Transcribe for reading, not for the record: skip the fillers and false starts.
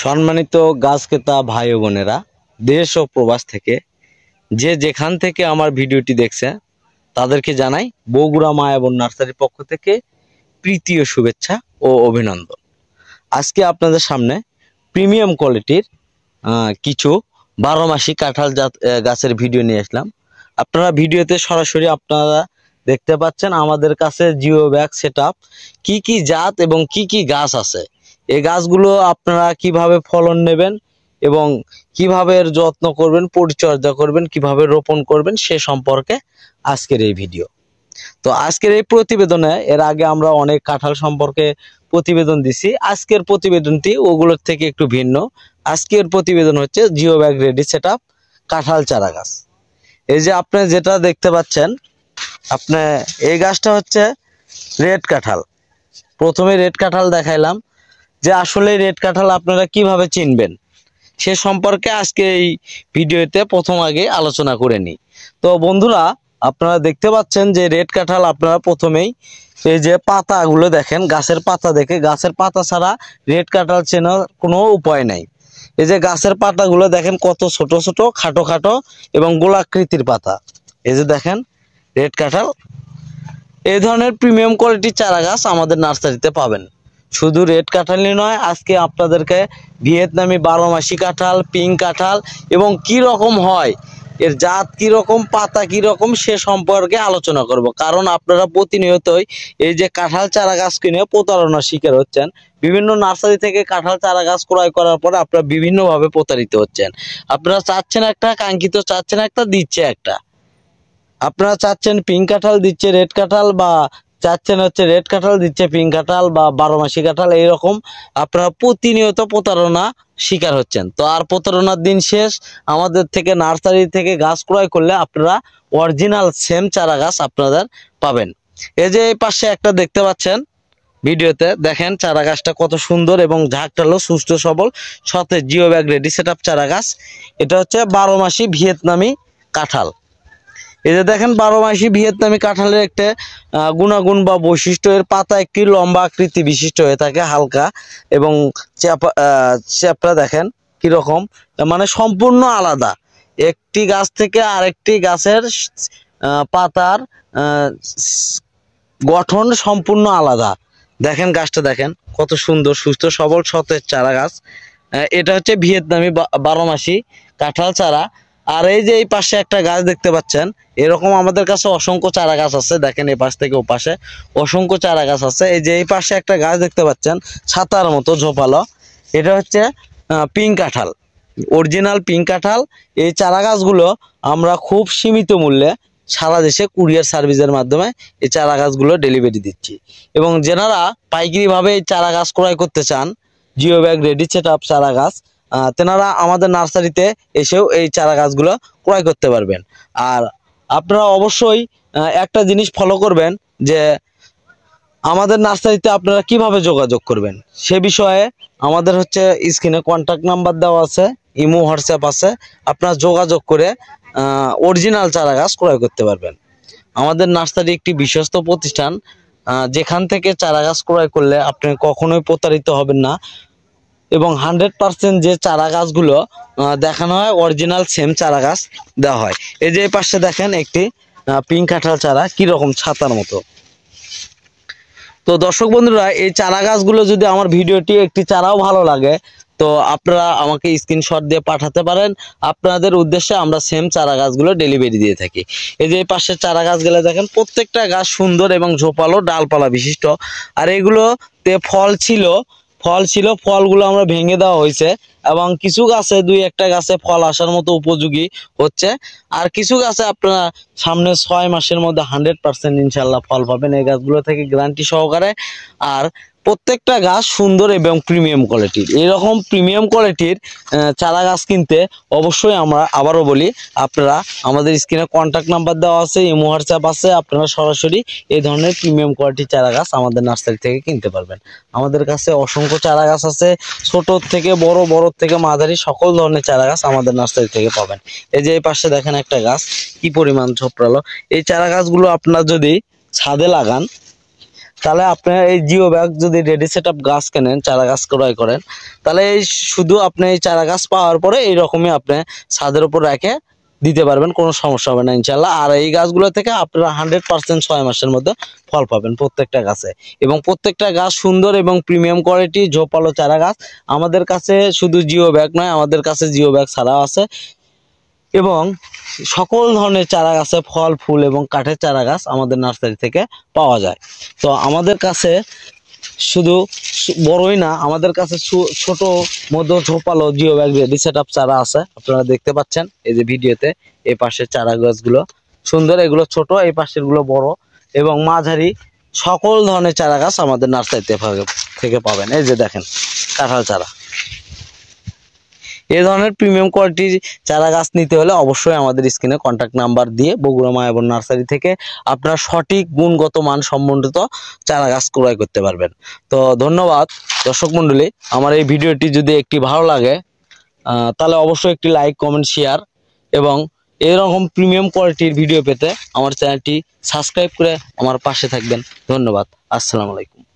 সম্মানিত গাছ ক্রেতা ভাই ও বোনেরা, দেশ ও প্রবাস থেকে যে যেখান থেকে আমার ভিডিওটি দেখছে তাদেরকে জানাই বগুড়া মায়াবন নার্সারির পক্ষ থেকে প্রীতি ও শুভেচ্ছা ও অভিনন্দন। আজকে আপনাদের সামনে প্রিমিয়াম কোয়ালিটির কিছু 12 মাসি কাঁঠাল গাছের ভিডিও নিয়ে আসলাম। আপনারা ভিডিওতে সরাসরি আপনারা দেখতে পাচ্ছেন আমাদের কাছে জিও ব্যাগ সেটআপ কি কি জাত এবং কি কি গাছ আছে। এই গাছগুলো আপনারা কিভাবে ফলন নেবেন এবং কিভাবে এর যত্ন করবেন, পরিচর্যা করবেন, কিভাবে রোপণ করবেন সে সম্পর্কে আজকের এই ভিডিও। তো আজকের এই প্রতিবেদনে এর আগে আমরা অনেক কাঁঠাল সম্পর্কে প্রতিবেদন দিছি। আজকের প্রতিবেদনটি ওগুলোর থেকে একটু ভিন্ন। আজকের প্রতিবেদন হচ্ছে জিও ব্যাগ রেডি সেটআপ কাঁঠাল চারা গাছ। এই যে আপনি যেটা দেখতে পাচ্ছেন, আপনি এই গাছটা হচ্ছে রেড কাঁঠাল। প্রথমে রেড কাঁঠাল দেখাইলাম যে আসলে রেড কাঁঠাল আপনারা কিভাবে চিনবেন সে সম্পর্কে আজকে এই ভিডিওতে প্রথম আগে আলোচনা করে নিই। তো বন্ধুরা, আপনারা দেখতে পাচ্ছেন যে রেড কাঁঠাল আপনারা প্রথমেই এই যে পাতাগুলো দেখেন, গাছের পাতা দেখে, গাছের পাতা ছাড়া রেড কাঁঠাল চেনার কোনো উপায় নাই। এই যে গাছের পাতাগুলো দেখেন কত ছোট ছোট, খাটো খাটো এবং গোলাকৃতির পাতা। এই যে দেখেন রেড কাঁঠাল। এই ধরনের প্রিমিয়াম কোয়ালিটির চারা গাছ আমাদের নার্সারিতে পাবেন। শুধু রেড কাঁঠালই নয়, আজকে আপনাদেরকে ভিয়েতনামি 12 মাসি কাঁঠাল, পিঙ্ক কাঁঠাল এবং কি রকম হয়, এর জাত কি রকম, পাতা কি রকম সে সম্পর্কে আলোচনা করব। কারণ আপনারা প্রতিনিয়তই এই যে কাঁঠাল চারা গাছ কিনে প্রতারণার শিকার হচ্ছেন। বিভিন্ন নার্সারি থেকে কাঁঠাল চারা গাছ ক্রয় করার পরে আপনারা বিভিন্নভাবে প্রতারিত হচ্ছেন। আপনারা চাচ্ছেন একটা, কাঙ্ক্ষিত চাচ্ছেন একটা, দিচ্ছে একটা। আপনারা চাচ্ছেন পিঙ্ক কাঁঠাল, দিচ্ছে রেড কাঁঠাল, বা চাচ্ছেন হচ্ছে রেড কাঁঠাল, দিচ্ছে পিঙ্ক কাঁঠাল বা 12 মাসি কাঁঠাল। এইরকম আপনারা প্রতিনিয়ত প্রতারণা শিকার হচ্ছেন। তো আর প্রতারণার দিন শেষ। আমাদের থেকে নার্সারি থেকে গাছ ক্রয় করলে আপনারা অরিজিনাল সেম চারা গাছ আপনাদের পাবেন। এই যে এই পাশে একটা দেখতে পাচ্ছেন ভিডিওতে, দেখেন চারা গাছটা কত সুন্দর এবং ঝাঁকটালো সুস্থ সবল সতেজ জিও ব্যাগ রেডি সেটআপ চারা গাছ। এটা হচ্ছে 12 মাসি ভিয়েতনামি কাঁঠাল। এই যে দেখেন 12 মাসি ভিয়েতনামি কাঁঠালের একটা গুণাগুণ বা বৈশিষ্ট্য, এর পাতা একটি লম্বা আকৃতি বিশিষ্ট হয়ে থাকে, হালকা এবং চ্যাপটা দেখেন কিরকম, মানে সম্পূর্ণ আলাদা। একটি গাছ থেকে আরেকটি গাছের পাতার গঠন সম্পূর্ণ আলাদা। দেখেন গাছটা দেখেন কত সুন্দর, সুস্থ সবল সতেজ চারা গাছ। এটা হচ্ছে ভিয়েতনামি 12 মাসি কাঁঠাল চারা। আর এই যে এই পাশে একটা গাছ দেখতে পাচ্ছেন, এরকম আমাদের কাছে অসংখ্য চারা গাছ আছে। দেখেন এই পাশ থেকে ও পাশে অসংখ্য চারা গাছ আছে। এই যে এই পাশে একটা গাছ দেখতে পাচ্ছেন ছাতার মতো ঝোপালো, এটা হচ্ছে পিঙ্ক কাঁঠাল, অরিজিনাল পিঙ্ক কাঁঠাল। এই চারা গাছগুলো আমরা খুব সীমিত মূল্যে সারা দেশে কুরিয়ার সার্ভিসের মাধ্যমে এই চারা গাছগুলো ডেলিভারি দিচ্ছি। এবং যেনারা পাইকারিভাবে এই চারা গাছ ক্রয় করতে চান, জিও ব্যাগ রেডি সেটআপ চারা গাছ, তেনারা আমাদের নার্সারিতে এসেও এই চারা গাছগুলো ক্রয় করতে পারবেন। আর আপনারা অবশ্যই একটা জিনিস ফলো করবেন যে আমাদের নার্সারিতে আপনারা কিভাবে যোগাযোগ করবেন সে বিষয়ে আমাদের হচ্ছে স্ক্রিনে কন্ট্যাক্ট নাম্বার দেওয়া আছে, ইমো হোয়াটসঅ্যাপ আছে। আপনারা যোগাযোগ করে অরিজিনাল চারা গাছ ক্রয় করতে পারবেন। আমাদের নার্সারি একটি বিশ্বস্ত প্রতিষ্ঠান, যেখান থেকে চারা গাছ ক্রয় করলে আপনি কখনোই প্রতারিত হবেন না। এবং 100% যে চারা গাছগুলো দেখানো হয় অরিজিনাল সেম চারা গাছ দেওয়া হয়। এই যে পাশে দেখেন একটি পিঙ্ক কাঁঠাল চারা কিরকম ছাতার মতো। তো দর্শক বন্ধুরা, এই চারা গাছগুলো যদি আমার ভিডিওটি একটি চারাও ভালো লাগে তো আপনারা আমাকে স্ক্রিনশট দিয়ে পাঠাতে পারেন। আপনাদের উদ্দেশ্যে আমরা সেম চারা গাছগুলো ডেলিভারি দিয়ে থাকি। এই যে পাশের চারা গাছগুলো দেখেন প্রত্যেকটা গাছ সুন্দর এবং ঝোপালো ডালপালা বিশিষ্ট। আর এগুলোতে ফল ছিল, ফলগুলো আমরা ভেঙে দেওয়া হয়েছে এবং কিছু গাছে 2-1টা গাছে ফল আসার মতো উপযোগী হচ্ছে। আর কিছু গাছে আপনারা সামনে 6 মাসের মধ্যে 100% ইনশাল্লাহ ফল পাবেন এই গাছগুলো থেকে, গ্যারান্টি সহকারে। আর প্রত্যেকটা গাছ সুন্দর এবং প্রিমিয়াম কোয়ালিটির। এরকম প্রিমিয়াম কোয়ালিটির চারা গাছ কিনতে অবশ্যই আমরা আবারও বলি, আপনারা আমাদের স্ক্রিনে কন্ট্যাক্ট নাম্বার দেওয়া আছে, ইমো হোয়াটসঅ্যাপ আছে। আপনারা সরাসরি এই ধরনের প্রিমিয়াম কোয়ালিটির চারা গাছ আমাদের নার্সারি থেকে কিনতে পারবেন। আমাদের কাছে অসংখ্য চারা গাছ আছে, ছোট থেকে বড়, বড় থেকে মাঝারি সকল ধরনের চারা গাছ আমাদের নার্সারি থেকে পাবেন। এই যে এই পাশে দেখেন একটা গাছ কি পরিমাণ ঝোপড়ালো। এই চারা গাছগুলো আপনারা যদি ছাদে লাগান তাহলে আপনি এই জিও ব্যাগ যদি রেডি সেটআপ গাছ কেনেন, চারা গাছ ক্রয় করেন, তাহলে এই শুধু আপনি এই চারা গাছ পাওয়ার পরে এইরকমই আপনি ছাদের উপর রেখে দিতে পারবেন, কোনো সমস্যা হবে না ইনশাল্লাহ। আর এই গাছগুলো থেকে আপনারা 100% 6 মাসের মধ্যে ফল পাবেন প্রত্যেকটা গাছে, এবং প্রত্যেকটা গাছ সুন্দর এবং প্রিমিয়াম কোয়ালিটি ঝোপালো চারা গাছ। আমাদের কাছে শুধু জিও ব্যাগ নয়, আমাদের কাছে জিও ব্যাগ ছাড়াও আছে, এবং সকল ধরনের চারা গাছে ফল ফুল এবং কাঠের চারা গাছ আমাদের নার্সারি থেকে পাওয়া যায়। তো আমাদের কাছে শুধু বড়ই না, আমাদের কাছে ছোট মধ্য ঝোপালো জিও ব্যাগ রেডি সেটআপ চারা আছে, আপনারা দেখতে পাচ্ছেন এই যে ভিডিওতে। এই পাশের চারা গাছগুলো সুন্দর, এগুলো ছোট, এই পাশের গুলো বড় এবং মাঝারি, সকল ধরনের চারা গাছ আমাদের নার্সারি থেকে পাবেন। এই যে দেখেন কাঁঠাল চারা। এই ধরনের প্রিমিয়াম কোয়ালিটির চারা গাছ নিতে হলে অবশ্যই আমাদের স্ক্রিনে কন্ট্যাক্ট নাম্বার দিয়ে বগুড়া মায়াবন নার্সারি থেকে আপনার সঠিক গুণগত মান সম্বন্ধিত চারা গাছ ক্রয় করতে পারবেন। তো ধন্যবাদ দর্শক মণ্ডলী। আমার এই ভিডিওটি যদি একটি ভালো লাগে তাহলে অবশ্যই একটি লাইক, কমেন্ট, শেয়ার, এবং এরকম প্রিমিয়াম কোয়ালিটির ভিডিও পেতে আমার চ্যানেলটি সাবস্ক্রাইব করে আমার পাশে থাকবেন। ধন্যবাদ। আসসালামু আলাইকুম।